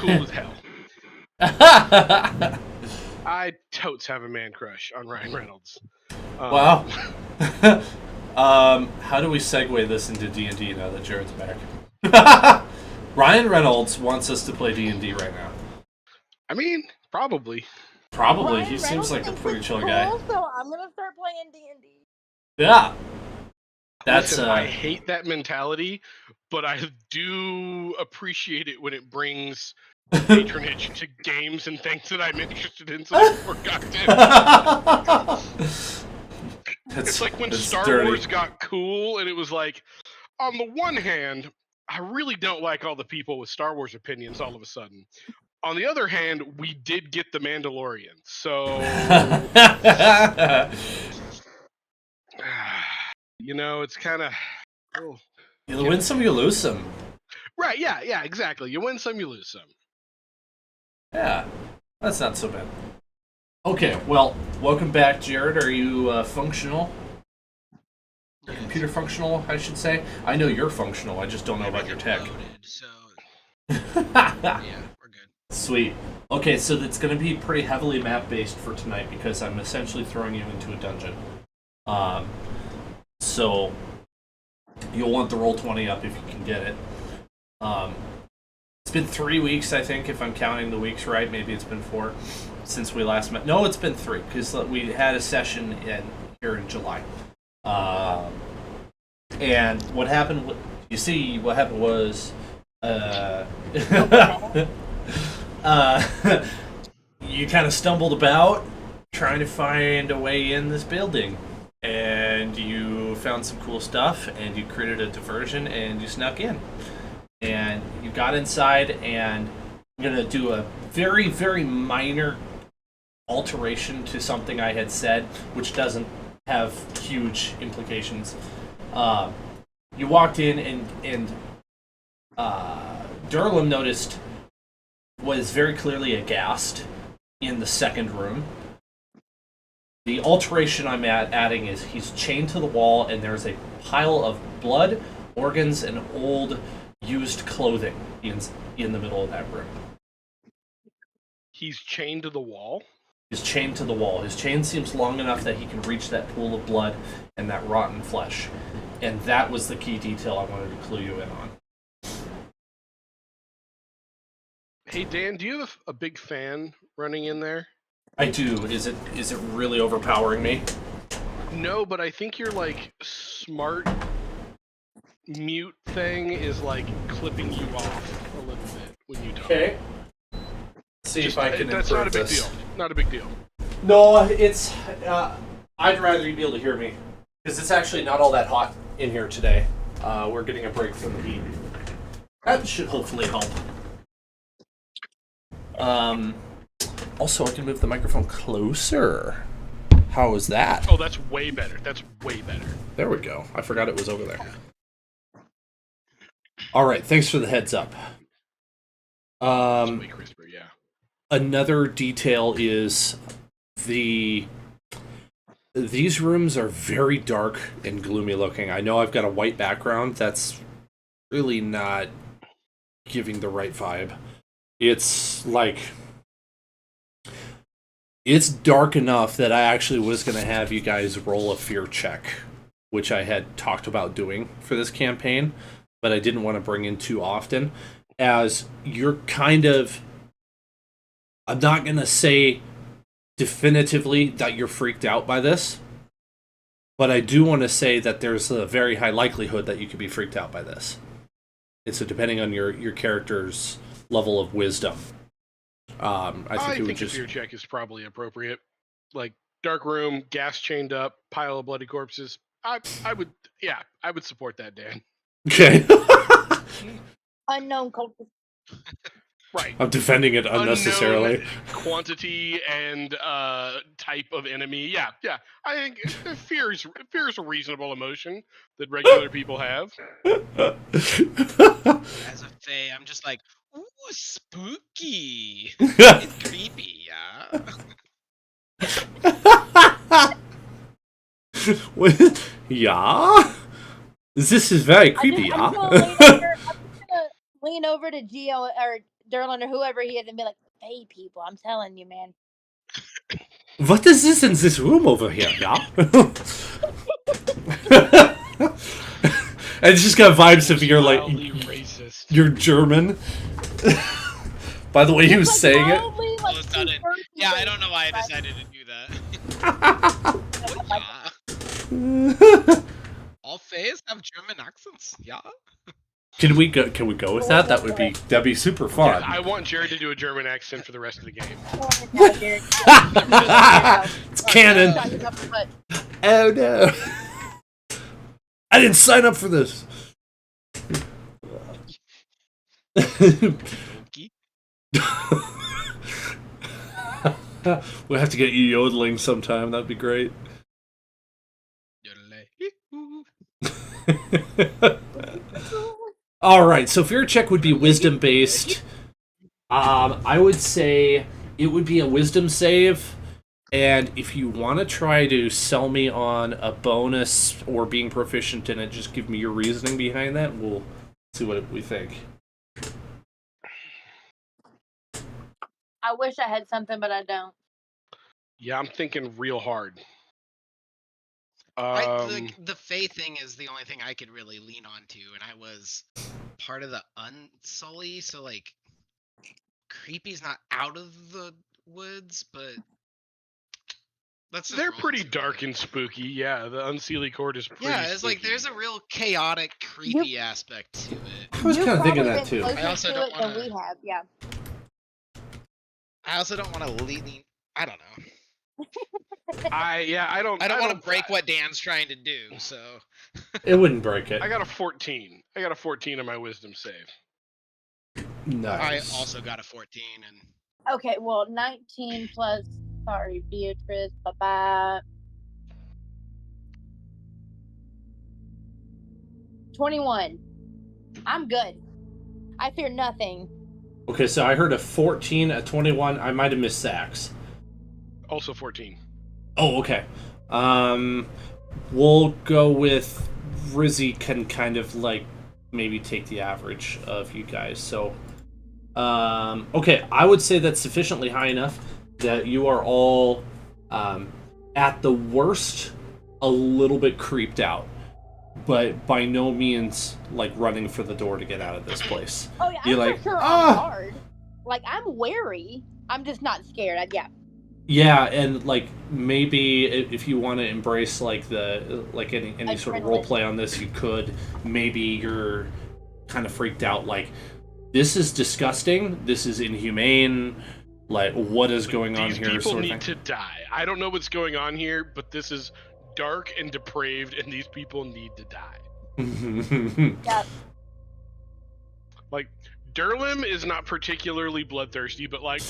cool as hell. I totes have a man crush on Ryan Reynolds. Wow. How do we segue this into D&D now that Jared's back? Ryan Reynolds wants us to play D&D right now. I mean, probably. Probably. Ryan He Reynolds seems like a thinks pretty it's chill cool, guy. So I'm gonna start playing D&D. Yeah. That's Listen, I hate that mentality, but I do appreciate it when it brings patronage to games and things that I'm interested in, so I forgot to. It's like when Star Wars got cool, and it was like, on the one hand, I really don't like all the people with Star Wars opinions all of a sudden. On the other hand, we did get The Mandalorian, so... you know, it's kind of... Oh, you win some, you lose some. Right, yeah, exactly. You win some, you lose some. Yeah, that's not so bad. Okay, well, welcome back, Jared. Are you functional? Yes. Computer functional, I should say. I know you're functional, I just don't know about your tech. Loaded, so... yeah, we're good. Sweet. Okay, so it's going to be pretty heavily map-based for tonight because I'm essentially throwing you into a dungeon. So you'll want the Roll20 up if you can get it. It's been 3 weeks, I think, if I'm counting the weeks right. Maybe it's been 4 since we last met. No, it's been 3 because we had a session here in July. And what happened? What happened was, you kind of stumbled about trying to find a way in this building, and you found some cool stuff, and you created a diversion, and you snuck in, and you got inside, and I'm gonna do a very, very minor alteration to something I had said, which doesn't have huge implications. You walked in, and Durlam noticed was very clearly aghast in the second room. The alteration I'm adding is he's chained to the wall, and there's a pile of blood, organs, and old used clothing in the middle of that room. He's chained to the wall? He's chained to the wall. His chain seems long enough that he can reach that pool of blood and that rotten flesh. And that was the key detail I wanted to clue you in on. Hey, Dan, do you have a big fan running in there? I do. Is it really overpowering me? No, but I think your, like, smart mute thing is, like, clipping you off a little bit when you talk. Okay. See if I can That's improve not a big this. deal. Not a big deal. No, it's... I'd rather you be able to hear me. Because it's actually not all that hot in here today. We're getting a break from the heat. That should hopefully help. Also, I can move the microphone closer. How is that? Oh, that's way better. That's way better. There we go. I forgot it was over there. All right, thanks for the heads up. It's way crisper, yeah. Another detail is these rooms are very dark and gloomy looking. I know I've got a white background. That's really not giving the right vibe. It's like... It's dark enough that I actually was going to have you guys roll a fear check, which I had talked about doing for this campaign, but I didn't want to bring in too often, as you're kind of... I'm not going to say definitively that you're freaked out by this, but I do want to say that there's a very high likelihood that you could be freaked out by this. And so depending on your character's level of wisdom, I think a fear check is probably appropriate. Like, dark room, gas chained up, pile of bloody corpses. I would support that, Dan. Okay. Unknown culprit. Right. I'm defending it unnecessarily. Unknown quantity and type of enemy. Yeah. I think fear is a reasonable emotion that regular people have. As a fae, I'm just like, ooh, spooky. It's creepy, yeah. Yeah? This is very creepy, I'm yeah? gonna lean over to Geo or Derlin or whoever he is and be like, "Hey, people, I'm telling you, man." What is this in this room over here, yeah? I just got vibes of you're like Mildly racist. you're German. By the way he was Like, saying it. mildly, All like, of a sudden, super yeah, I don't know why I right? decided to do that. Yeah. All Fays have German accents. Yeah. Can we go with that? That'd be super Yeah, fun. I want Jared to do a German accent for the rest of the game. It's canon. Oh no. I didn't sign up for this. We'll have to get you yodeling sometime. That'd be great. All right. So fear check would be wisdom based. I would say it would be a wisdom save. And if you want to try to sell me on a bonus or being proficient in it, just give me your reasoning behind that. We'll see what we think. I wish I had something, but I don't. Yeah, I'm thinking real hard. The Fae thing is the only thing I could really lean on to, and I was part of the Unsully, so like Creepy's not out of the woods, but they're pretty dark and spooky. Yeah, the Unseelie Court is pretty it's spooky. like there's a real chaotic, creepy aspect to it. I was kind of thinking that too. I also don't want to. We have, yeah. I also don't want to lean. I don't know. I don't want to break what Dan's trying to do, so it wouldn't break it. I got a 14. I got a 14 on my wisdom save. Nice. I also got a 14, and okay, well, 19 plus. Sorry, Beatrice. Bye-bye. 21. I'm good. I fear nothing. Okay, so I heard a 14, a 21. I might have missed Sax. Also 14. Oh, okay. We'll go with Rizzy can kind of like maybe take the average of you guys. So, okay, I would say that's sufficiently high enough that you are all, at the worst, a little bit creeped out, but by no means like running for the door to get out of this place. Oh yeah, You're I'm like, for sure on guard. Like I'm wary. I'm just not scared. Yeah. Yeah, and like maybe if you want to embrace like the like any sort of role play on this, you could. Maybe you're kind of freaked out. Like this is disgusting. This is inhumane. Like what is going on here? These people need to die. I don't know what's going on here, but this is dark and depraved, and these people need to die. Yep. Like Durlam is not particularly bloodthirsty, but like.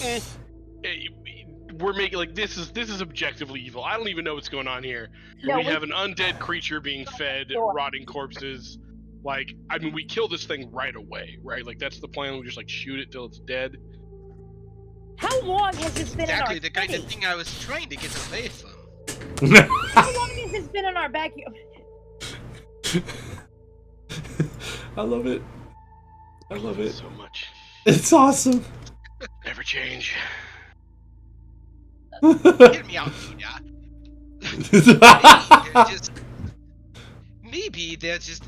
We're making like this is objectively evil. I don't even know what's going on here. No, we have an undead creature being fed rotting corpses. Like, I mean, we kill this thing right away, right? Like that's the plan. We just like shoot it till it's dead. How long has this been in our the kind of thing I was trying to get away from. How long has this been in our backyard? I love it. I love it so much. It's awesome. Never change. Get me out, yeah. Maybe they're just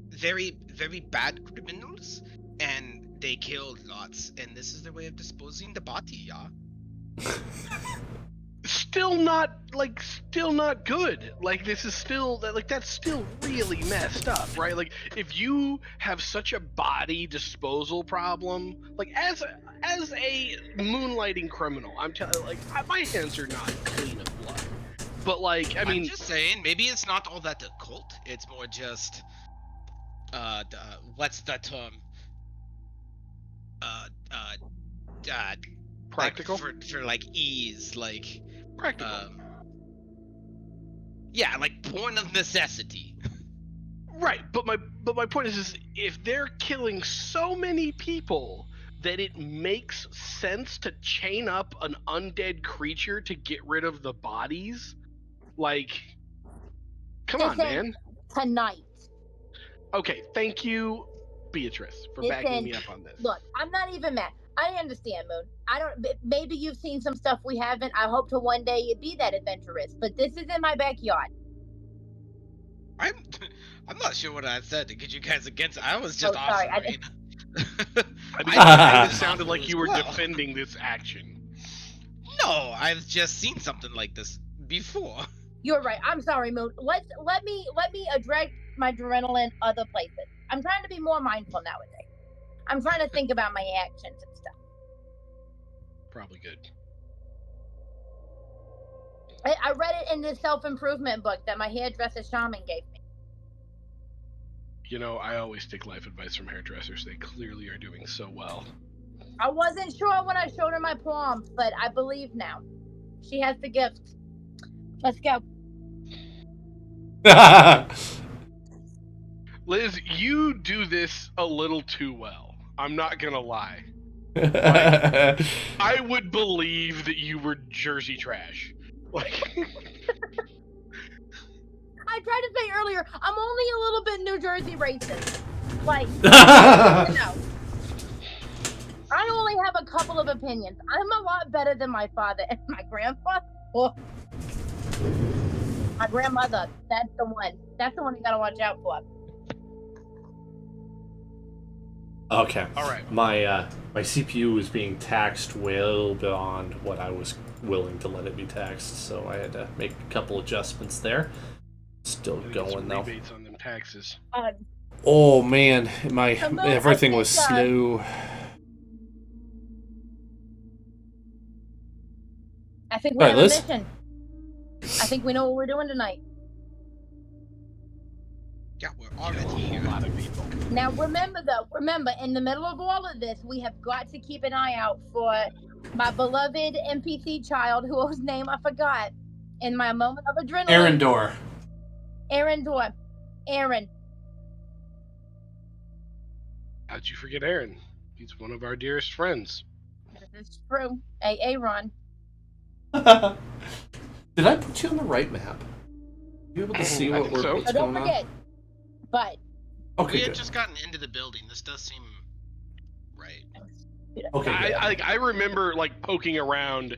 very, very bad criminals, and they killed lots, and this is their way of disposing the body, yeah. Still not good. Like this is still like that's still really messed up, right? Like if you have such a body disposal problem, like as a moonlighting criminal, I'm telling like my hands are not clean of blood. But like I mean, I'm just saying maybe it's not all that occult. It's more just what's the term? Practical like for like ease, like practical. Yeah, like born of necessity. Right, but my point is if they're killing so many people that it makes sense to chain up an undead creature to get rid of the bodies, like, come on, man. Tonight. Okay, thank you. Beatrice, for backing Listen, me up on this. Look, I'm not even mad. I understand, Moon. I don't. Maybe you've seen some stuff we haven't. I hope to one day be that adventurous. But this is in my backyard. I'm not sure what I said to get you guys against it. I was just sorry, offering. I mean, it sounded like you were Well. defending this action. No, I've just seen something like this before. You're right. I'm sorry, Moon. Let me direct my adrenaline other places. I'm trying to be more mindful nowadays. I'm trying to think about my actions and stuff. Probably good. I read it in this self-improvement book that my hairdresser shaman gave me. You know, I always take life advice from hairdressers. They clearly are doing so well. I wasn't sure when I showed her my palms, but I believe now. She has the gift. Let's go. Liz, you do this a little too well. I'm not gonna lie. I would believe that you were Jersey trash. Like, I tried to say earlier, I'm only a little bit New Jersey racist. Like, no. I only have a couple of opinions. I'm a lot better than my father and my grandfather. Oh. My grandmother, that's the one. That's the one you gotta watch out for. Okay. all right. My CPU was being taxed well beyond what I was willing to let it be taxed, so I had to make a couple adjustments there. Still Gotta get going some though. rebates on them taxes. Oh man, my Hello, everything I was think, slow. I think we All have right, a Liz? mission. I think we know what we're doing tonight. Yeah, we're already A here. lot of people. Now remember, in the middle of all of this, we have got to keep an eye out for my beloved NPC child whose name I forgot in my moment of adrenaline. Arendor. Arendor. Aaron. How'd you forget Aaron? He's one of our dearest friends. This is true. Aaron. Did I put you on the right map? You able to see I what think we're so. what's So don't going forget. But on? Okay, We had good. just gotten into the building. This does seem right. Okay, good. I remember like poking around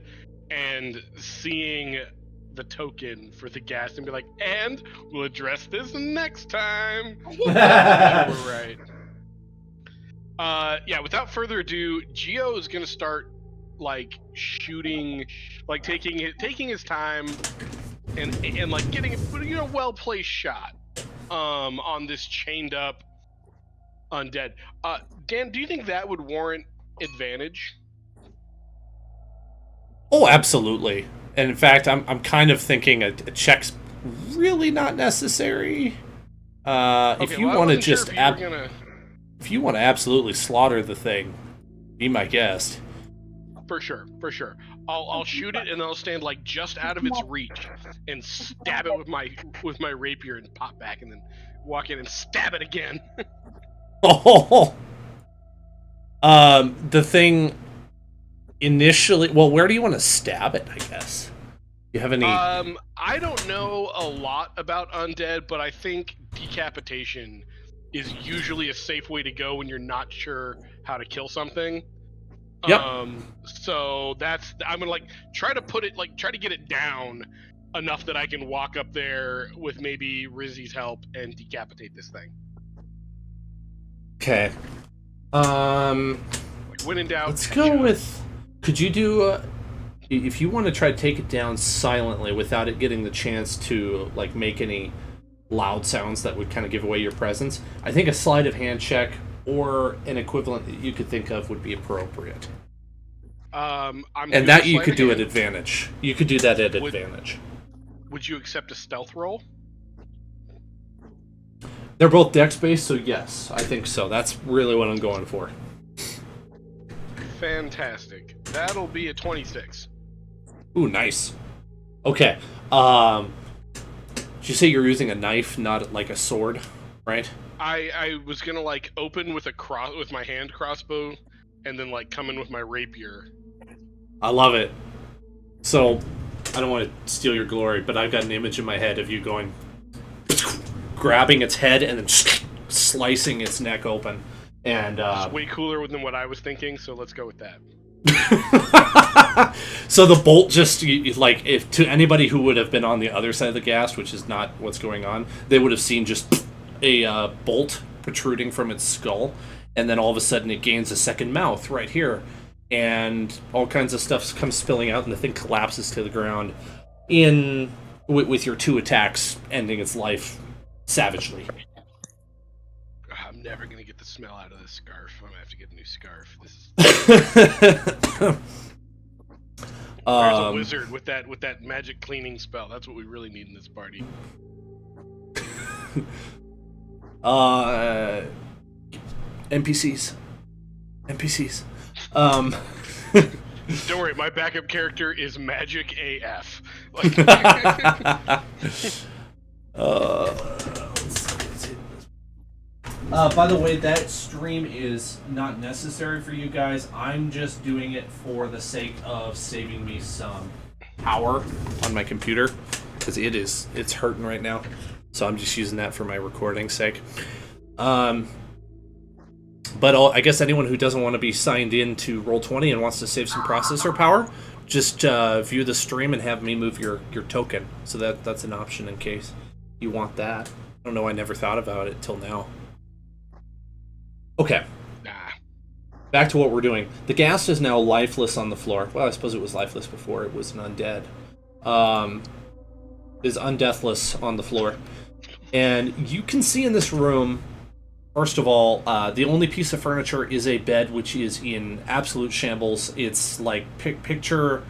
and seeing the token for the gas and be like, and we'll address this next time. We're right. Yeah, without further ado, Geo is gonna start like shooting, like taking his time and like getting a well placed shot on this chained up undead. Dan, do you think that would warrant advantage? Oh, absolutely. And in fact, I'm kind of thinking a check's really not necessary. If you want to just if you want to absolutely slaughter the thing, be my guest. For sure. I'll shoot it and I'll stand like just out of its reach and stab it with my rapier and pop back and then walk in and stab it again. Oh. The thing initially. Well, where do you want to stab it? I guess. You have any? I don't know a lot about undead, but I think decapitation is usually a safe way to go when you're not sure how to kill something. Yep. So I'm gonna try to get it down enough that I can walk up there with maybe Rizzy's help and decapitate this thing. Okay. Like when in doubt. Let's go with. Could you do? If you want to try to take it down silently without it getting the chance to like make any loud sounds that would kind of give away your presence, I think a sleight of hand check or an equivalent that you could think of would be appropriate. And that you could do at advantage. You could do that at Would- advantage. Would you accept a stealth roll? They're both dex based, so yes, I think so. That's really what I'm going for. Fantastic. That'll be a 26. Ooh, nice. Okay. Did you say you're using a knife, not like a sword, right? I was gonna open with with my hand crossbow, and then come in with my rapier. I love it. So, I don't want to steal your glory, but I've got an image in my head of you going, grabbing its head and then slicing its neck open. And It's way cooler than what I was thinking, so let's go with that. so the bolt just like, if to anybody who would have been on the other side of the ghast, which is not what's going on, they would have seen just a bolt protruding from its skull, and then all of a sudden it gains a second mouth right here, and all kinds of stuff comes spilling out, and the thing collapses to the ground with your 2 attacks ending its life savagely. I'm never gonna get the smell out of this scarf. I'm gonna have to get a new scarf. This is. There's a wizard with that magic cleaning spell. That's what we really need in this party. NPCs. Don't worry, my backup character is magic AF. Like... by the way, that stream is not necessary for you guys. I'm just doing it for the sake of saving me some power on my computer, because it's hurting right now. So I'm just using that for my recording's sake. But I guess anyone who doesn't want to be signed in to Roll20 and wants to save some processor power, just view the stream and have me move your token. So that's an option in case you want that. I don't know, I never thought about it till now. Okay. Back to what we're doing. The ghast is now lifeless on the floor. Well, I suppose it was lifeless before. It was an undead. Is undeathless on the floor. And you can see in this room, first of all, the only piece of furniture is a bed, which is in absolute shambles. It's like, picture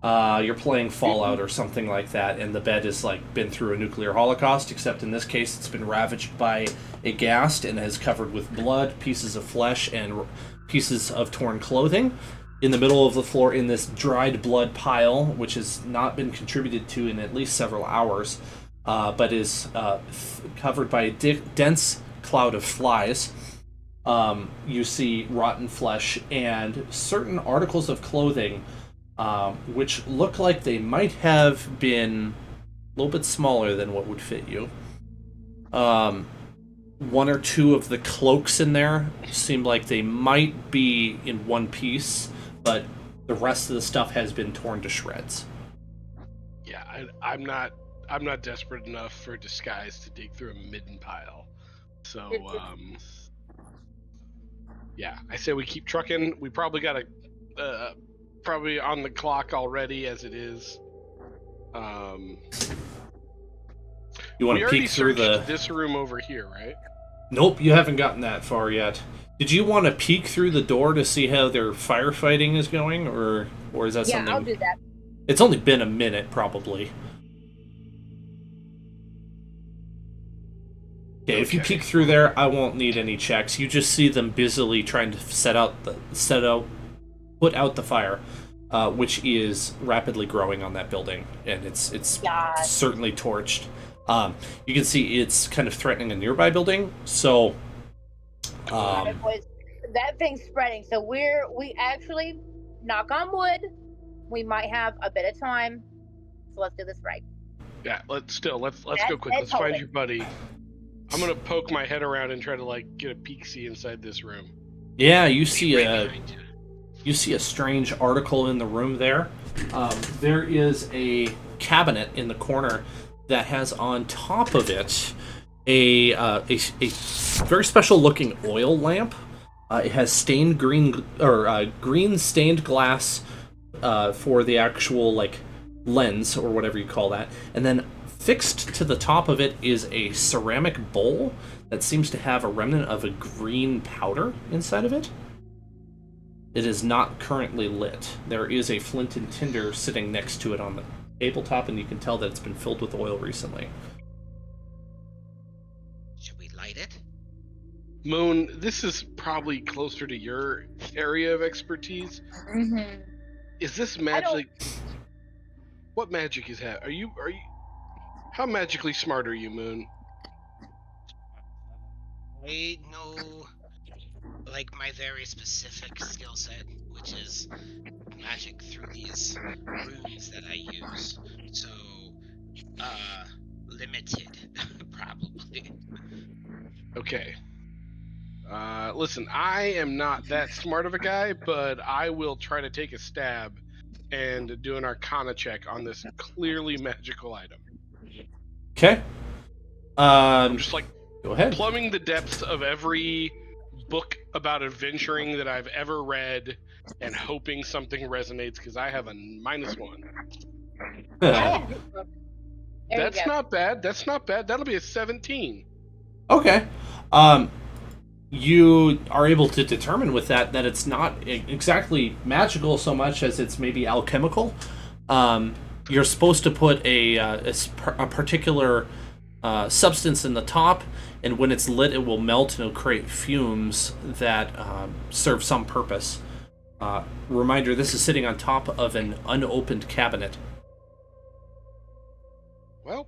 you're playing Fallout or something like that, and the bed has like been through a nuclear holocaust, except in this case it's been ravaged by a ghast and is covered with blood, pieces of flesh, and pieces of torn clothing. In the middle of the floor, in this dried blood pile, which has not been contributed to in at least several hours, but is covered by a dense cloud of flies. You see rotten flesh and certain articles of clothing which look like they might have been a little bit smaller than what would fit you. 1 or 2 of the cloaks in there seem like they might be in one piece, but the rest of the stuff has been torn to shreds. Yeah, I'm not desperate enough for disguise to dig through a midden pile. So, yeah, I say we keep trucking. We probably got probably on the clock already as it is. You want to peek through this room over here, right? Nope, you haven't gotten that far yet. Did you want to peek through the door to see how their firefighting is going, or is that something? Yeah, I'll do that. It's only been a minute, probably. Okay, if you peek through there, I won't need any checks. You just see them busily trying to put out the fire, which is rapidly growing on that building, and it's certainly torched. You can see it's kind of threatening a nearby building, so that thing's spreading. So we actually, knock on wood, we might have a bit of time. So let's do this right. Yeah, let's go quick. Let's find your buddy. I'm gonna poke my head around and try to like get a peek-see inside this room. Yeah, you see a strange article in the room there. There is a cabinet in the corner that has on top of it a very special looking oil lamp. It has stained green green stained glass for the actual like lens or whatever you call that, and then fixed to the top of it is a ceramic bowl that seems to have a remnant of a green powder inside of it. It is not currently lit. There is a flint and tinder sitting next to it on the tabletop, and you can tell that it's been filled with oil recently. Should we light it? Moon, this is probably closer to your area of expertise. Mm-hmm. Is this magic? What magic is that? Are you? How magically smart are you, Moon? I know, like, my very specific skill set, which is magic through these runes that I use. So, limited, probably. Okay. Listen, I am not that smart of a guy, but I will try to take a stab and do an Arcana check on this clearly magical item. Okay. I'm just like Go ahead. plumbing the depths of every book about adventuring that I've ever read and hoping something resonates because I have a -1. There That's you go. not bad. That's not bad. That'll be a 17. Okay. You are able to determine with that it's not exactly magical so much as it's maybe alchemical. You're supposed to put a particular substance in the top, and when it's lit, it will melt and it'll create fumes that serve some purpose. Reminder: this is sitting on top of an unopened cabinet. Well,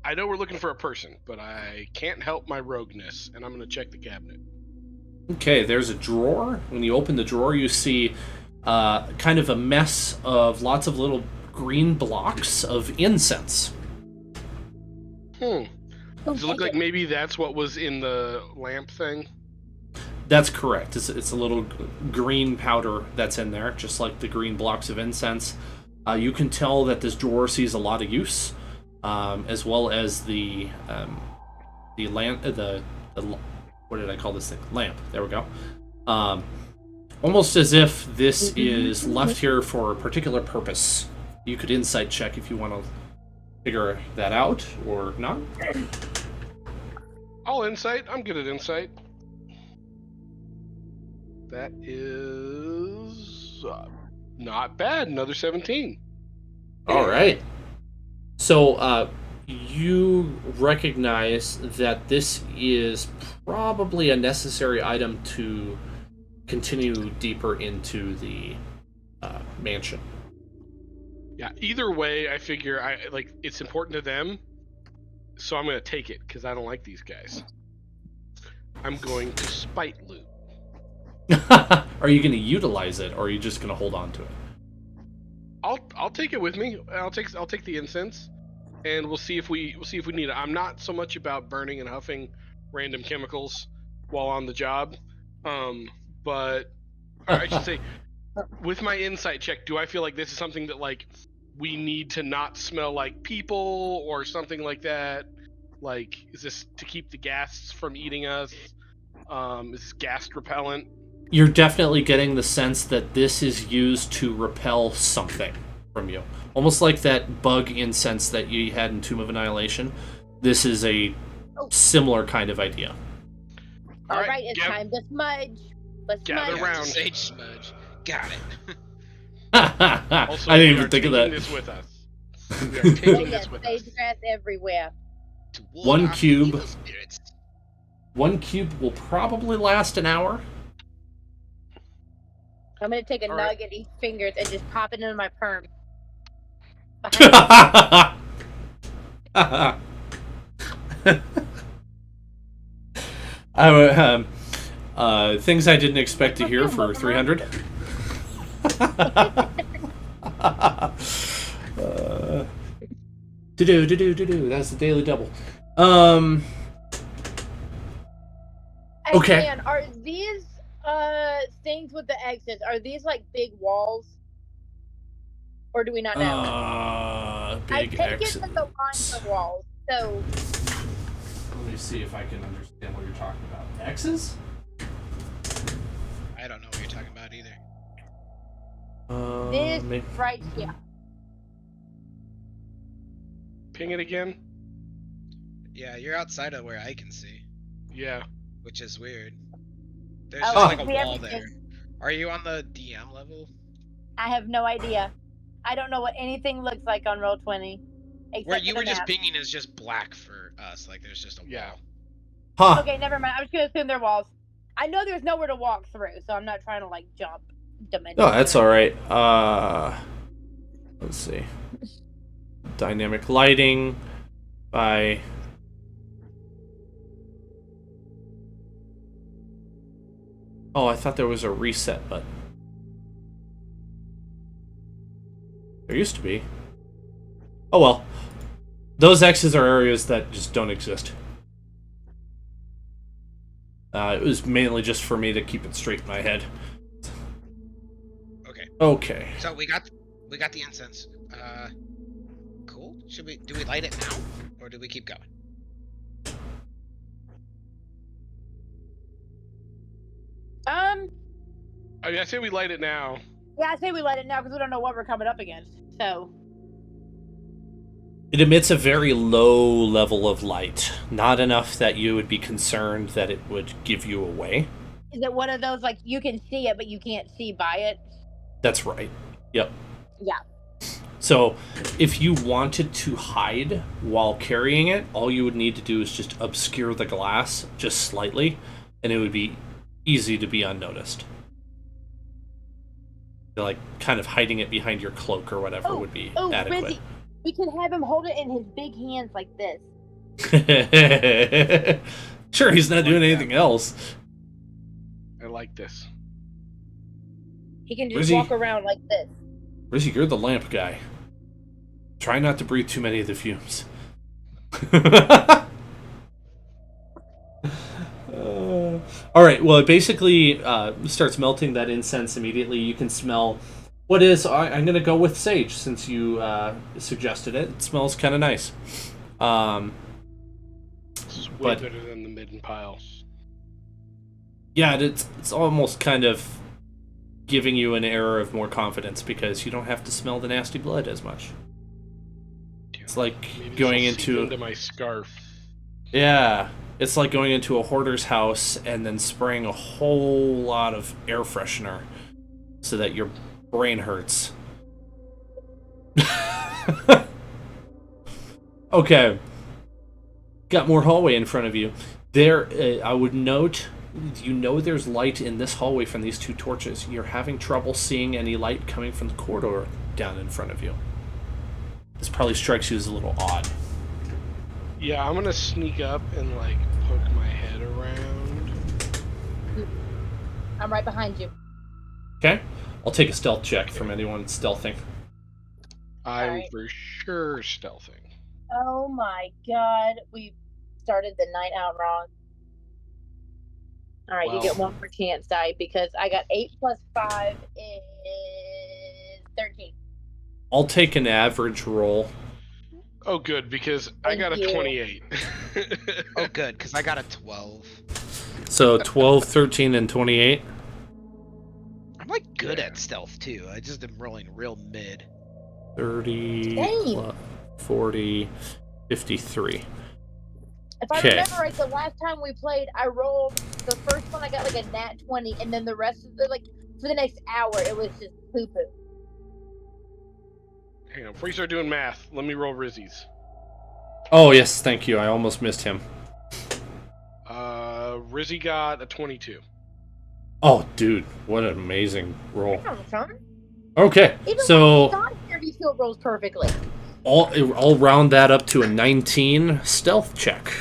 I know we're looking for a person, but I can't help my rogueness, and I'm going to check the cabinet. Okay, there's a drawer. When you open the drawer, you see kind of a mess of lots of little green blocks of incense. Does it look like maybe that's what was in the lamp thing? That's correct. It's a little green powder that's in there, just like the green blocks of incense. You can tell that this drawer sees a lot of use, as well as the lamp. What did I call this thing? Lamp. There we go. Almost as if this is left here for a particular purpose. You could insight check if you want to figure that out or not. All insight. I'm good at insight. That is not bad. Another 17. All right. So you recognize that this is probably a necessary item to continue deeper into the mansion. Yeah. Either way, I figure it's important to them, so I'm going to take it because I don't like these guys. I'm going to spite loot. Are you going to utilize it, or are you just going to hold on to it? I'll take it with me. I'll take the incense, and we'll see if we need it. I'm not so much about burning and huffing random chemicals while on the job, but or I should say, with my insight check, do I feel like this is something that like we need to not smell like people or something like that? Like, is this to keep the ghasts from eating us? Is this ghast repellent? You're definitely getting the sense that this is used to repel something from you. Almost like that bug incense that you had in Tomb of Annihilation. This is a similar kind of idea. All right, it's time to smudge. Let's gather smudge. round. Sage smudge. Got it. Also, I didn't we even are think of taking that. this with us. We are taking Yes, this with us. sage grass everywhere. To ward One off cube. evil spirits. One cube will probably last an hour. I'm gonna take a All right. nug at each fingers and just pop it into my perm. I would, things I didn't expect to hear for 300. Do. That's the daily double. Okay. And are these things with the exits? Are these like big walls, or do we not know? I Big take exit. it that the lines are walls. So Let me see if I can understand what you're talking about. X's? I don't know what you're talking about either. this Maybe. right here. Ping it again. Yeah, you're outside of where I can see, Yeah. which is weird. There's Oh, just like a we wall haven't- there. Are you on the DM level? I have no idea. I don't know what anything looks like on Roll20. Except Where you for were the just map. pinging is just black for us. Like there's just a Yeah. wall. Huh. Okay, never mind. I'm just gonna assume they're walls. I know there's nowhere to walk through, so I'm not trying to like jump dimensions. Oh, that's alright. Let's see. Dynamic lighting by... Oh, I thought there was a reset button. There used to be. Oh well. Those X's are areas that just don't exist. It was mainly just for me to keep it straight in my head. Okay. Okay. So we got the incense. Cool. Do we light it now, or do we keep going? I mean, I say we light it now. Yeah, I say we light it now because we don't know what we're coming up against. So. It emits a very low level of light, not enough that you would be concerned that it would give you away. Is it one of those like you can see it but you can't see by it? That's right. Yep. Yeah. So, if you wanted to hide while carrying it, all you would need to do is just obscure the glass just slightly, and it would be easy to be unnoticed. Like, kind of hiding it behind your cloak or whatever would be adequate. Rizzy, we can have him hold it in his big hands like this. Sure, he's not doing anything else. I like this. He can just walk around like this. Rizzy, you're the lamp guy. Try not to breathe too many of the fumes. Alright, well, it basically starts melting that incense immediately. You can smell what is... I'm going to go with sage, since you suggested it. It smells kind of nice. This is way better than the midden piles. Yeah, it's almost kind of giving you an air of more confidence because you don't have to smell the nasty blood as much. It's like Maybe going into my scarf. Yeah, it's like going into a hoarder's house and then spraying a whole lot of air freshener so that your brain hurts. Okay. Got more hallway in front of you. There, I would note, you know there's light in this hallway from these 2 torches. You're having trouble seeing any light coming from the corridor down in front of you. This probably strikes you as a little odd. Yeah, I'm gonna sneak up and, like, poke my head around. I'm right behind you. Okay. I'll take a stealth check from anyone stealthing. I'm for sure stealthing. Oh my god, we started the night out wrong. Alright, you get one more chance, Die, because I got 8 plus 5 is 13. I'll take an average roll. Oh, good, because I got a 28. Oh, good, because I got a 12. So 12, 13, and 28. I'm like good at stealth too. I just am rolling real mid. 30, 40, 53. If I remember right, the last time we played, I rolled the first one. I got like a nat 20, and then the rest of the for the next hour, it was just poo poo. Hang on, before you start doing math, let me roll Rizzy's. Oh yes, thank you. I almost missed him. Rizzy got a 22. Oh, dude, what an amazing roll. Son. Okay, Even so when he still rolls perfectly. I'll round that up to a 19 stealth check.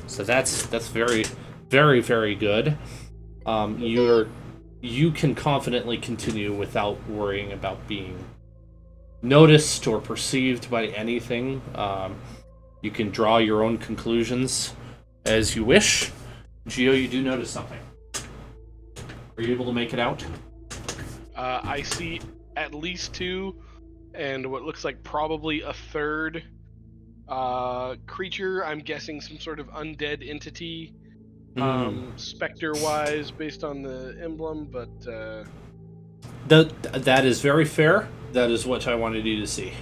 So that's very, very, very good. You can confidently continue without worrying about being noticed or perceived by anything. You can draw your own conclusions as you wish. Gio, you do notice something. Are you able to make it out? I see at least 2, and what looks like probably a third creature. I'm guessing some sort of undead entity, specter-wise, based on the emblem, but... That is very fair. That is what I wanted you to see.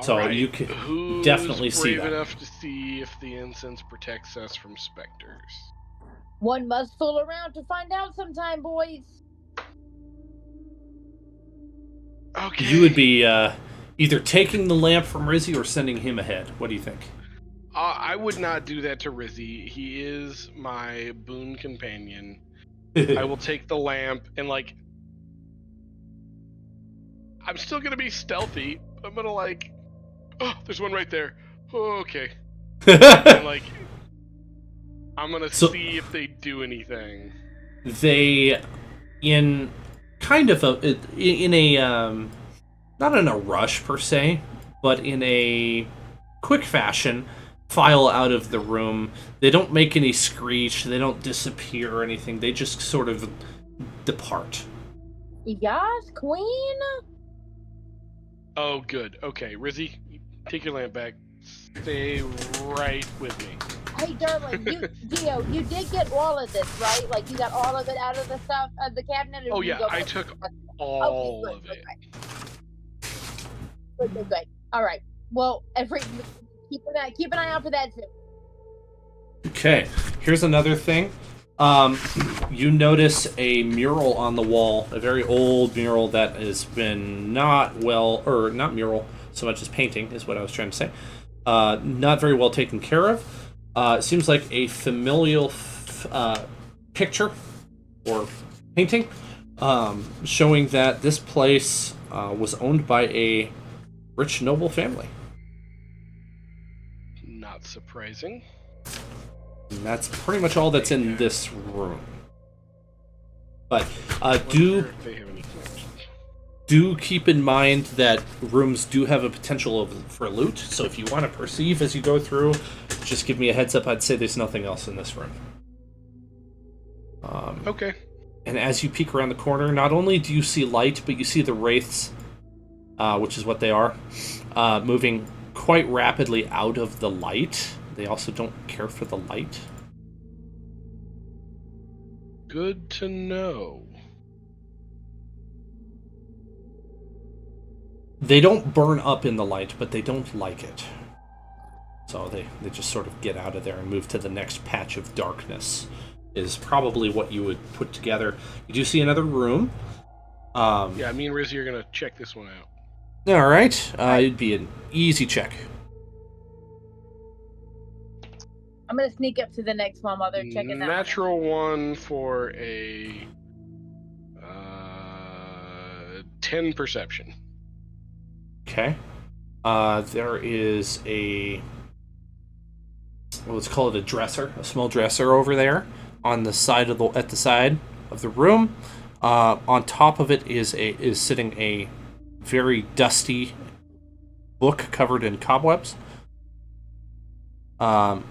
So you can definitely see that. Who's brave enough to see if the incense protects us from specters? One must fool around to find out sometime, boys. Okay. You would be either taking the lamp from Rizzy or sending him ahead. What do you think? I would not do that to Rizzy. He is my boon companion. I will take the lamp and, like... I'm still gonna be stealthy. I'm gonna, like... Oh, there's one right there. Oh, okay. And, like... I'm gonna see if they do anything. They, in kind of in a not in a rush per se, but in a quick fashion, file out of the room. They don't make any screech. They don't disappear or anything. They just sort of depart. Yes, Queen. Oh, good. Okay, Rizzy, take your lamp back. Stay right with me. Hey, darling, Gio, you did get all of this, right? Like, you got all of it out of the stuff of the cabinet. Or Oh did you yeah, go I back? took Okay, all good, of it. Good. All right. Well, keep an eye out for that too. Okay, here's another thing. You notice a mural on the wall, a very old mural that has been not mural so much as painting is what I was trying to say. Not very well taken care of. It seems like a familial picture or painting showing that this place was owned by a rich noble family. Not surprising. And that's pretty much all that's in this room. But Wonder if they have any connections. do keep in mind that rooms do have a potential for loot. So if you want to perceive as you go through, just give me a heads up. I'd say there's nothing else in this room. Okay. And as you peek around the corner, not only do you see light, but you see the wraiths, which is what they are, moving quite rapidly out of the light. They also don't care for the light. Good to know. They don't burn up in the light, but they don't like it. So they just sort of get out of there and move to the next patch of darkness, is probably what you would put together. You do see another room. Yeah, me and Rizzy are gonna check this one out. All right. It'd be an easy check. I'm gonna sneak up to the next one while they're checking that. Natural one for a 10 perception. Okay. There is let's call it a dresser, a small dresser over there on the side of at the side of the room. On top of it is sitting a very dusty book covered in cobwebs.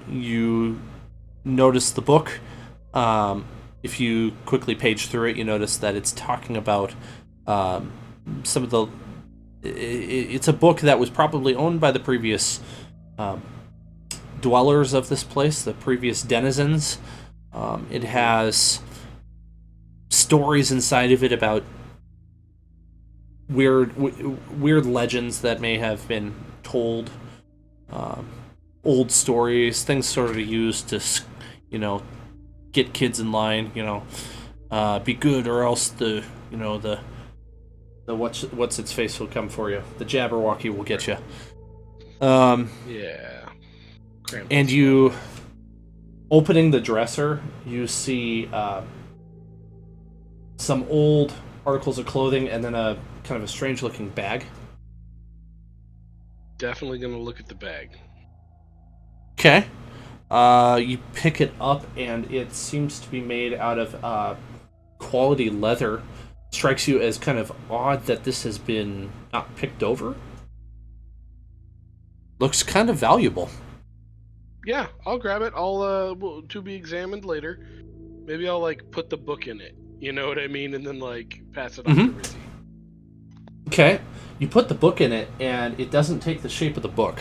You notice the book. If you quickly page through it, you notice that it's talking about some of the. It's a book that was probably owned by the previous dwellers of this place, the previous denizens. It has stories inside of it about weird legends that may have been told, old stories, things sort of used to, get kids in line. Be good or else the what's its face will come for you. The Jabberwocky will get you. Yeah. And you, opening the dresser, you see some old articles of clothing and then a kind of a strange-looking bag. Definitely gonna look at the bag. Okay. You pick it up and it seems to be made out of quality leather. Strikes you as kind of odd that this has been not picked over. Looks kind of valuable. Yeah, I'll grab it. I'll to be examined later. Maybe I'll put the book in it. You know what I mean? And then pass it on to Rizzy. Okay. You put the book in it and it doesn't take the shape of the book.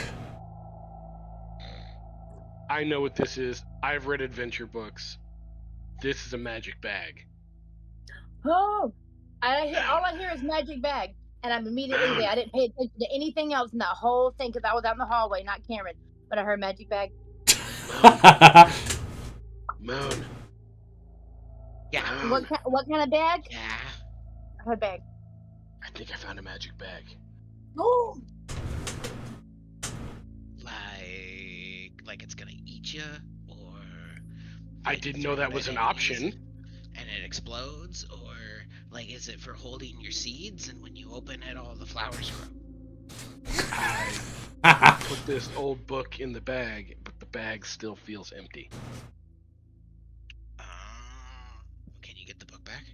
I know what this is. I've read adventure books. This is a magic bag. Oh, all I hear is magic bag, and I'm immediately there. I didn't pay attention to anything else in that whole thing because I was out in the hallway, not Cameron. But I heard magic bag. Moon. Yeah. What kind of bag? Yeah. I heard bag. I think I found a magic bag. Oh. Like it's gonna eat you, or I didn't know that was an option. And it explodes, or is it for holding your seeds? And when you open it, all the flowers grow. I put this old book in the bag, but the bag still feels empty. Can you get the book back?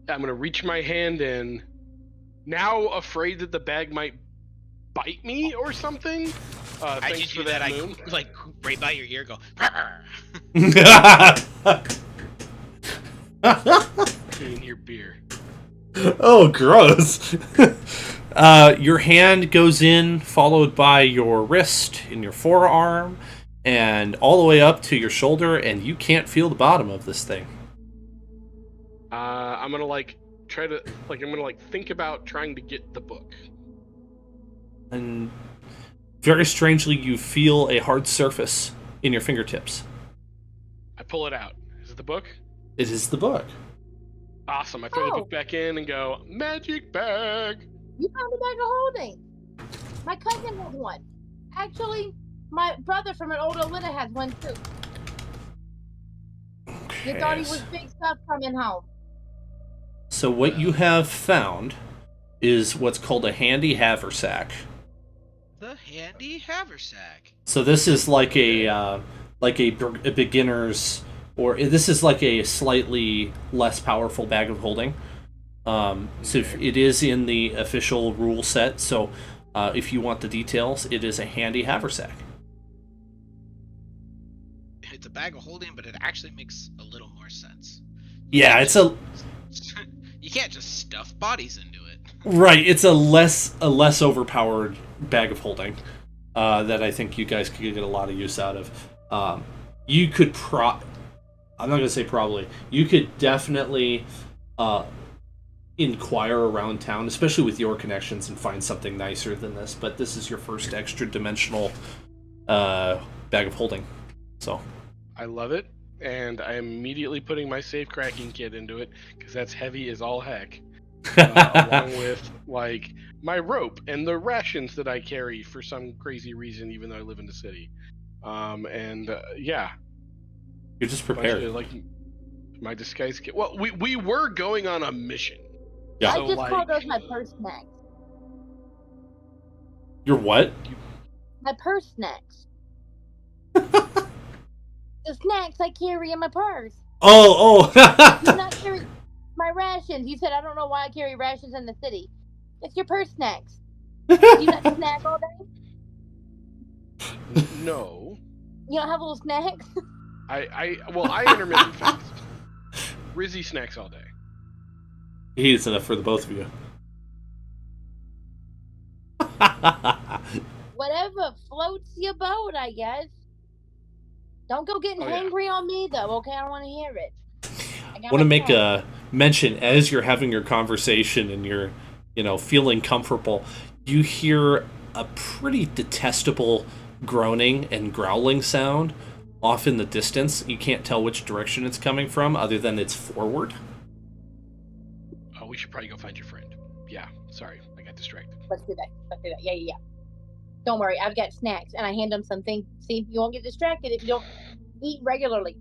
I'm gonna reach my hand in, now afraid that the bag might bite me or something. I Thanks just for do that. that, I Moon. like right by your ear, go. In your beer. Oh, gross. Your hand goes in, followed by your wrist and your forearm, and all the way up to your shoulder, and you can't feel the bottom of this thing. I'm gonna try to I'm gonna think about trying to get the book. And very strangely, you feel a hard surface in your fingertips. I pull it out. Is it the book? It is the book. Awesome. I throw the book back in and go, magic bag. You found a bag of holding. My cousin has one. Actually, my brother from an older litter has one too. Okay. You thought he was big stuff coming home. So what you have found is what's called a handy haversack. The handy haversack. So this is like a beginner's, or this is like a slightly less powerful bag of holding. So if it is in the official rule set. So if you want the details, it is a handy haversack. It's a bag of holding, but it actually makes a little more sense. Yeah, it's a You can't just stuff bodies into it. right. It's a less overpowered bag of holding that I think you guys could get a lot of use out of. You could I'm not gonna say probably. You could definitely inquire around town, especially with your connections, and find something nicer than this. But this is your first extra dimensional bag of holding. So I love it, and I am immediately putting my safe cracking kit into it because that's heavy as all heck. Along with my rope and the rations that I carry for some crazy reason, even though I live in the city. Yeah, you're just prepared. My disguise kit. Well, we were going on a mission. Yeah. I just call those my purse snacks. Your what? My purse snacks. The snacks I carry in my purse. Oh. Do not carry my rations. You said I don't know why I carry rations in the city. It's your purse snacks. Do you not snack all day? No. You don't have little snacks? I intermittent fast. Rizzy snacks all day. He eats enough for the both of you. Whatever floats your boat, I guess. Don't go getting hangry on me, though, okay? I don't want to hear it. I want to make a mention as you're having your conversation and you're, feeling comfortable. You hear a pretty detestable groaning and growling sound off in the distance. You can't tell which direction it's coming from, other than it's forward. Oh, we should probably go find your friend. Yeah, sorry, I got distracted. Let's do that. Yeah. Don't worry, I've got snacks, and I hand them something. See, you won't get distracted if you don't eat regularly.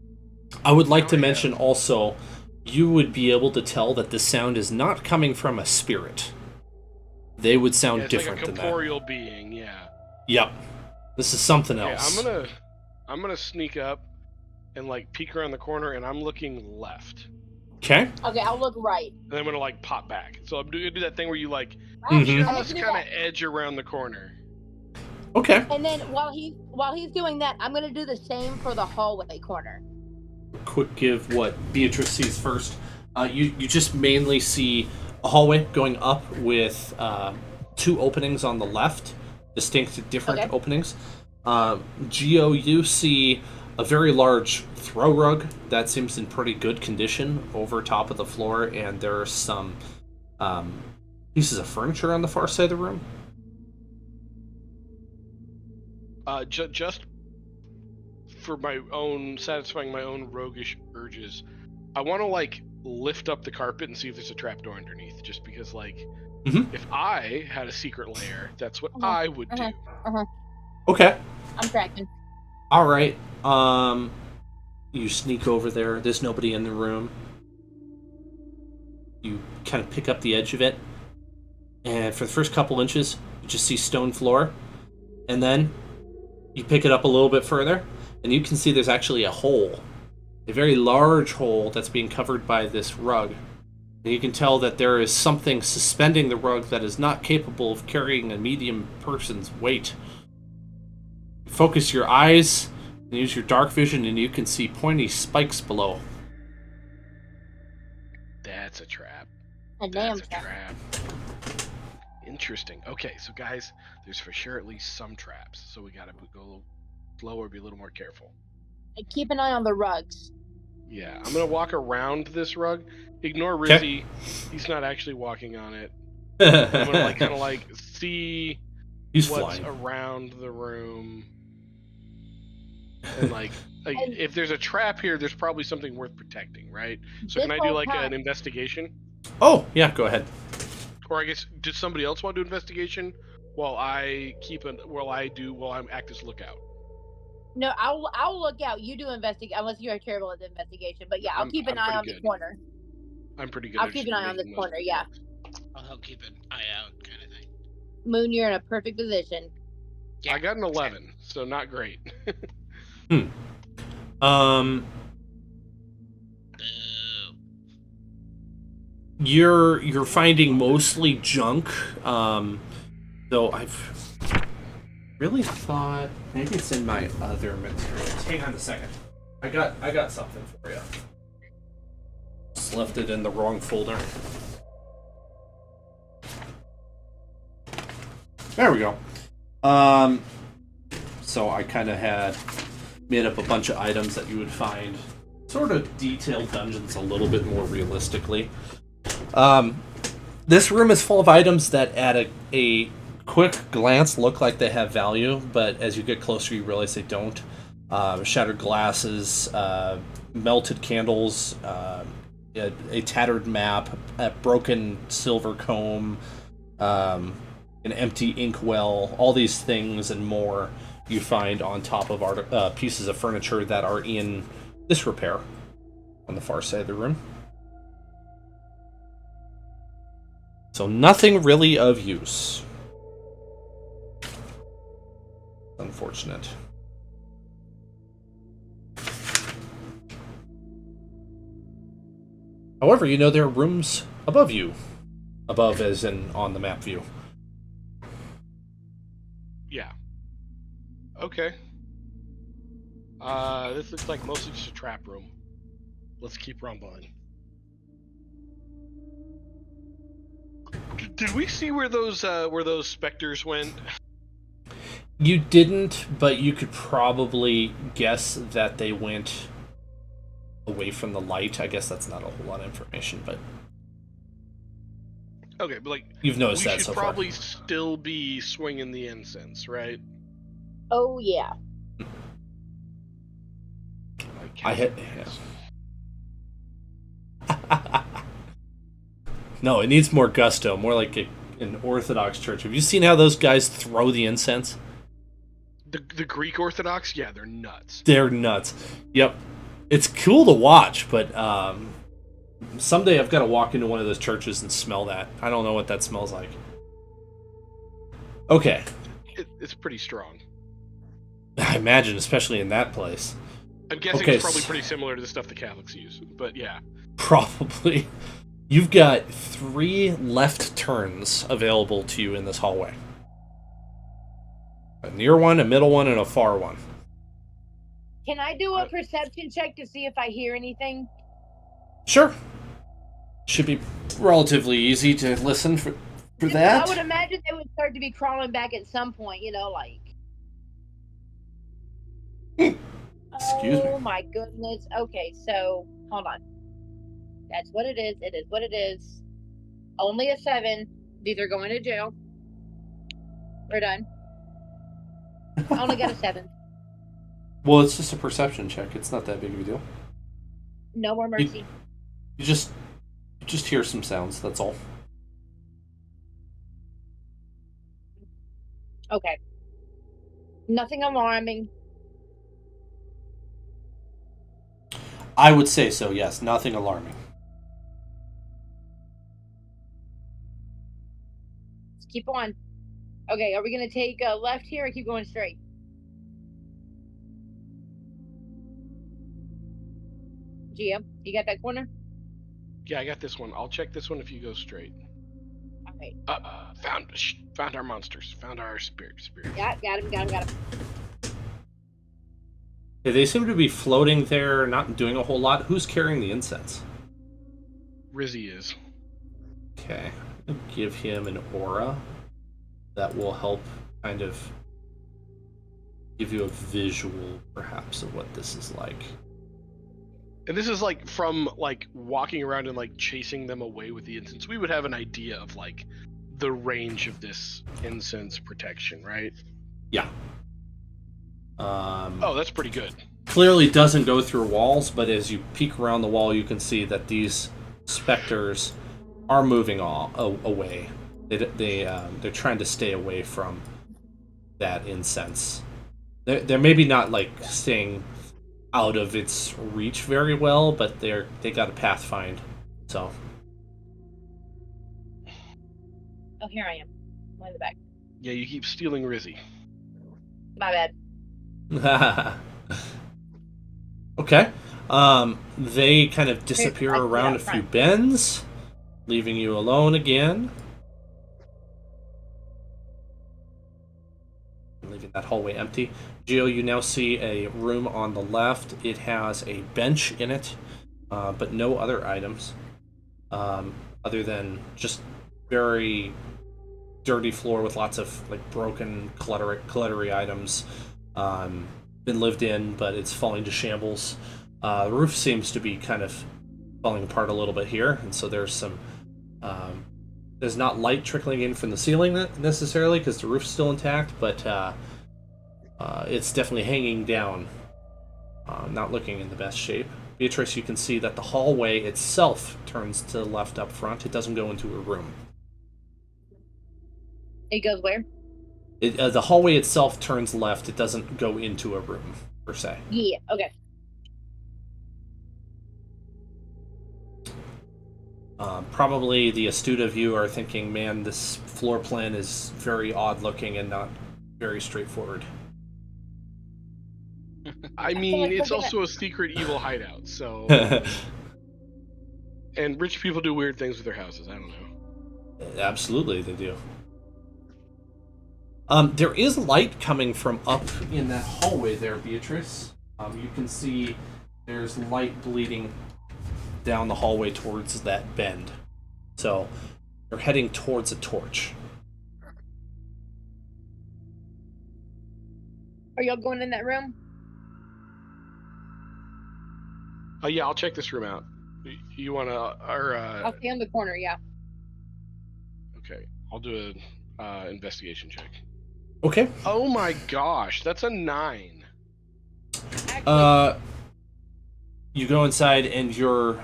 I would like to mention also, you would be able to tell that the sound is not coming from a spirit. They would sound different like a than that. corporeal being, yeah. Yep. This is something else. I'm gonna sneak up and peek around the corner, and I'm looking left. Okay. Okay, I'll look right. And I'm gonna pop back. So I'm gonna do that thing where you Mhm. just kind of edge around the corner. Okay. And then while he's doing that, I'm gonna do the same for the hallway corner. Quick give what Beatrice sees first. You just mainly see a hallway going up with 2 openings on the left, distinct different openings. Geo, you see a very large throw rug that seems in pretty good condition over top of the floor, and there are some pieces of furniture on the far side of the room. Just for my own satisfying my own roguish urges, I want to lift up the carpet and see if there's a trapdoor underneath. Just because if I had a secret lair, that's what I would do. Okay. I'm tracking. All right. You sneak over there. There's nobody in the room. You kind of pick up the edge of it, and for the first couple inches, you just see stone floor, and then you pick it up a little bit further, and you can see there's actually a hole, a very large hole that's being covered by this rug. And you can tell that there is something suspending the rug that is not capable of carrying a medium person's weight. Focus your eyes and use your dark vision, and you can see pointy spikes below. That's a trap. A damn That's a trap. trap. Interesting. Okay, so guys, there's for sure at least some traps. So we gotta go a little slower, be a little more careful. And keep an eye on the rugs. Yeah, I'm gonna walk around this rug. Ignore Okay. Rizzy. He's not actually walking on it. I'm gonna kind of see He's what's flying. around the room, and And- if there's a trap here, there's probably something worth protecting, right? So This can I do whole like time- an investigation? Oh, yeah, go ahead. Or I guess does somebody else want to do investigation while I act as lookout? No, I'll look out. You do investigate unless you're terrible at the investigation. But yeah, I'll keep an eye pretty on the good. corner. I'm pretty good. I'll at keep just an eye on this making those corner, yeah. checks. I'll help keep an eye out, kind of thing. Moon, you're in a perfect position. Yeah, I got an 11, so not great. Boo. You're finding mostly junk. Though I've really thought maybe it's in my other materials. Hang on a second. I got something for you. Just left it in the wrong folder. There we go. So I kind of had made up a bunch of items that you would find sort of detailed dungeons a little bit more realistically. This room is full of items that at a quick glance look like they have value, but as you get closer you realize they don't. Shattered glasses, melted candles, a tattered map, a broken silver comb, an empty inkwell, all these things and more you find on top of pieces of furniture that are in disrepair on the far side of the room. So nothing really of use. Unfortunate. However, you know there are rooms above you. Above as in on the map view. Yeah. Okay. This looks like mostly just a trap room. Let's keep rumbling. Did we see where those specters went? You didn't, but you could probably guess that they went away from the light. I guess that's not a whole lot of information, but Okay, but you've noticed we that should so probably still be swinging the incense, right? Oh yeah. I hit. No, it needs more gusto, more like an Orthodox church. Have you seen how those guys throw the incense? The Greek Orthodox, yeah, they're nuts. They're nuts. Yep, it's cool to watch, but someday I've got to walk into one of those churches and smell that. I don't know what that smells like. Okay. It's pretty strong. I imagine, especially in that place. I'm guessing Okay, it's probably pretty similar to the stuff the Catholics use, but yeah. Probably. You've got 3 left turns available to you in this hallway. A near one, a middle one, and a far one. Can I do a perception check to see if I hear anything? Sure. Should be relatively easy to listen for that. I would imagine they would start to be crawling back at some point, Excuse me. Oh my goodness. Okay, so hold on. That's what it is. It is what it is. Only a 7. These are going to jail. We're done. I only got a 7. Well, it's just a perception check. It's not that big of a deal. No more mercy. You just hear some sounds, that's all. Okay. Nothing alarming. I would say so, yes. Nothing alarming. Let's keep on. Okay, are we going to take a left here or keep going straight? Gia, you got that corner? Yeah, I got this one. I'll check this one if you go straight. All right. Found our monsters. Found our spirit. Yeah, got him. They seem to be floating there, not doing a whole lot. Who's carrying the incense? Rizzy is. Okay. Give him an aura that will help kind of give you a visual, perhaps, of what this is like. And this is like from like walking around and like chasing them away with the incense. We would have an idea of like the range of this incense protection, right? Yeah. Oh, that's pretty good. Clearly doesn't go through walls, but as you peek around the wall, you can see that these specters are moving away. They're trying to stay away from that incense. They're maybe not like staying out of its reach very well, but they got a pathfind. So. Oh, here I am. I'm in the back. Yeah, you keep stealing Rizzy. My bad. Okay. They kind of disappear I see around out a few front. bends, leaving you alone again. Leaving that hallway empty. Geo, you now see a room on the left. It has a bench in it, but no other items, other than just very dirty floor with lots of like broken, cluttery items. Been lived in, but it's falling to shambles. The roof seems to be kind of falling apart a little bit here, and so there's some. There's not light trickling in from the ceiling necessarily because the roof's still intact, but it's definitely hanging down, not looking in the best shape. Beatrice, you can see that the hallway itself turns to the left up front. It doesn't go into a room. It goes where? The hallway itself turns left. It doesn't go into a room, per se. Yeah, okay. Probably the astute of you are thinking, man, this floor plan is very odd looking and not very straightforward. I feel mean, like it's we're gonna- also a secret evil hideout, so. And rich people do weird things with their houses. I don't know. Absolutely, they do. There is light coming from up in that hallway there, Beatrice. You can see there's light bleeding down the hallway towards that bend. So you're heading towards a torch. Are y'all going in that room? Oh yeah, I'll check this room out. You wanna, or I'll stay on the corner, yeah. okay, I'll do a investigation check. Okay. Oh my gosh, that's a 9. Actually, You go inside and you're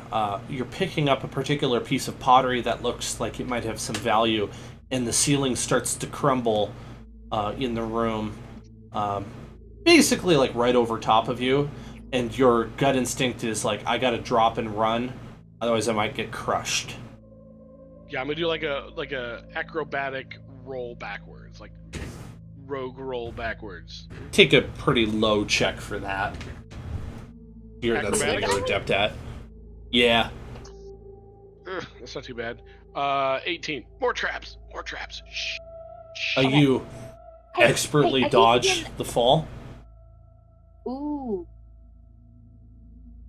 picking up a particular piece of pottery that looks like it might have some value, and the ceiling starts to crumble in the room, basically like right over top of you, and your gut instinct is like, I gotta drop and run, otherwise I might get crushed. Yeah, I'm gonna do like a acrobatic roll backwards, like rogue roll backwards. Take a pretty low check for that. That's something Acrobatics? you're adept at. Yeah. That's not too bad. 18. More traps. More traps. Shh. Shh. You Hey, expertly I keep dodge getting- the fall. Ooh.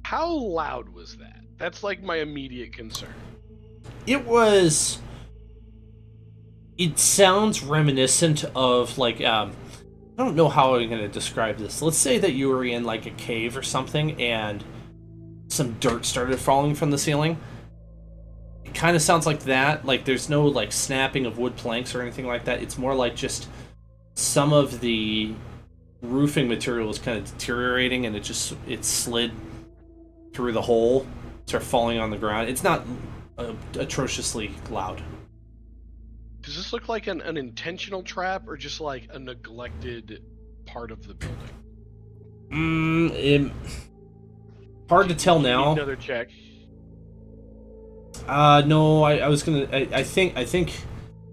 How loud was that? That's like my immediate concern. It was. It sounds reminiscent of like I don't know how I'm gonna describe this. Let's say that you were in like a cave or something, and some dirt started falling from the ceiling. It kind of sounds like that. Like there's no like snapping of wood planks or anything like that. It's more like just some of the roofing material is kind of deteriorating, and it slid through the hole, started falling on the ground. It's not atrociously loud. Does this look like an intentional trap or just like a neglected part of the building? Hard to tell Need now. another check. No, I was gonna. I think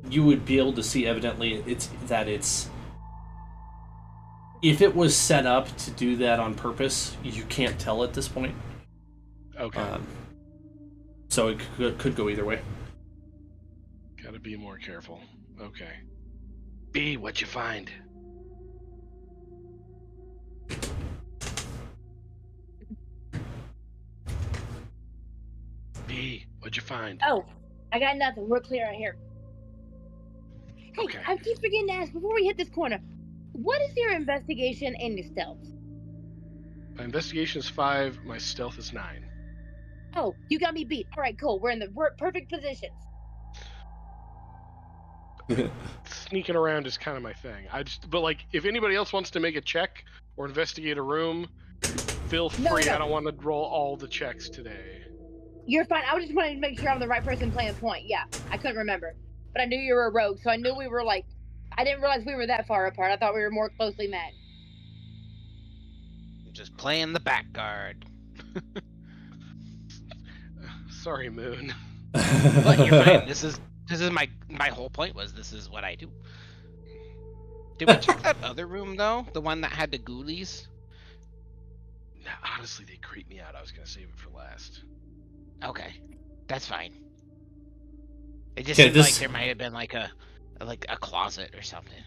you would be able to see evidently it's if it was set up to do that on purpose, you can't tell at this point. Okay. So it could go either way. Gotta be more careful. Okay. B, what'd you find? Hey, what'd you find? Oh, I got nothing. We're clear out here. Hey, Okay. I keep forgetting to ask before we hit this corner. What is your investigation and your stealth? My investigation is 5. My stealth is 9. Oh, you got me beat. All right, cool. We're in the perfect positions. Sneaking around is kind of my thing. But like, if anybody else wants to make a check or investigate a room, feel free. No. I don't want to roll all the checks today. You're fine. I was just wanting to make sure I'm the right person playing the point. Yeah, I couldn't remember, but I knew you were a rogue, so I knew we were like. I didn't realize we were that far apart. I thought we were more closely met. Just playing the back guard. Sorry, Moon. But you're fine. This is my whole point was this is what I do. Did we check that other room though? The one that had the ghoulies? Nah, honestly, they creep me out. I was gonna save it for last. Okay, that's fine. It just Okay, seemed like there might have been like a closet or something.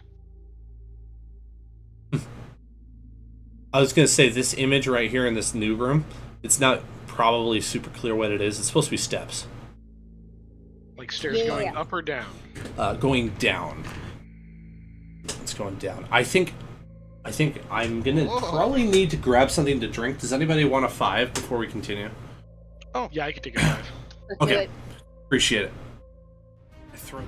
I was gonna say this image right here in this new room. It's not probably super clear what it is. It's supposed to be steps. Like stairs going up or down? Going down. It's going down. I think I'm gonna probably need to grab something to drink. Does anybody want a 5 before we continue? Oh, yeah, I could take a 5. Let's do Okay. it. Appreciate it. I throw